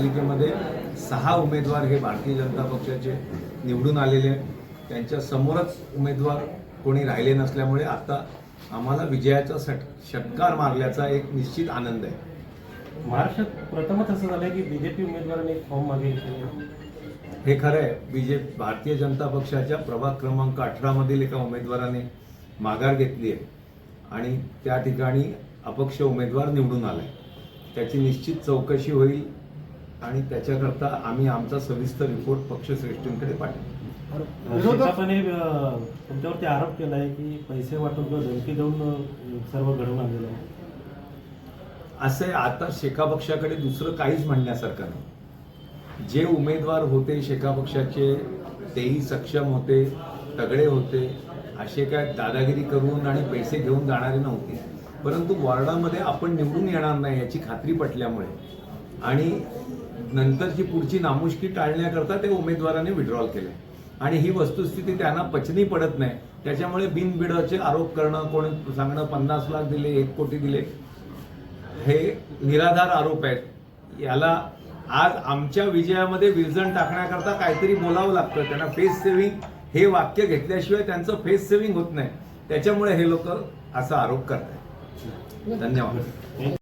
महानगरपालिकेमध्ये 6 उमेदवार हे भारतीय जनता पक्षाचे निवडून आलेले आहेत. त्यांच्या समोरच उमेदवार कोणी राहिले नसल्यामुळे आता आम्हाला विजयाचा षटकार मारल्याचा एक निश्चित आनंद आहे. महाराष्ट्रात प्रथमच असं झालंय की बीजेपी उमेदवारांनी फॉर्म मागे घेतले. हे खरं आहे. भारतीय जनता पक्षाच्या प्रभाग क्रमांक 18 मधील एका उमेदवाराने माघार घेतली आहे आणि त्या ठिकाणी अपक्ष उमेदवार निवडून आलाय. त्याची निश्चित चौकशी होईल आणि त्याच्याकरता आम्ही आमचा सविस्तर रिपोर्ट पक्षश्रेष्ठींकडे पाठवू. शेकापने तुमच्यावरती आरोप केला आहे की पैसे वाटून किंवा धमकी देऊन सर्व घडवून आणलेलं आहे. असे आता शेका पक्षाकडे दुसरं काहीच म्हणण्यासारखं नाही. जे उमेदवार होते शेका पक्षाचे तेही सक्षम होते, तगडे होते, असे काय दादागिरी करून आणि पैसे घेऊन जाणारे नव्हते. परंतु वॉर्डामध्ये आपण निवडून येणार नाही याची खात्री पटल्यामुळे आणि नंतरची पुढची नामुष्की टाळण्याकरता ते उमेदवाराने विड्रॉल केले आणि ही वस्तुस्थिती त्यांना पचनी पडत नाही. त्याच्यामुळे बिनबिडाचे आरोप करणं, कोणी सांगणं 50 लाख दिले, 1 कोटी दिले, हे निराधार आरोप आहेत. याला आज आमच्या विजयामध्ये विरजण टाकण्याकरता काहीतरी बोलावं लागतं. त्यांना फेस सेव्हिंग हे वाक्य घेतल्याशिवाय त्यांचं फेस सेव्हिंग होत नाही. त्याच्यामुळे हे लोक असा आरोप करतात. धन्यवाद.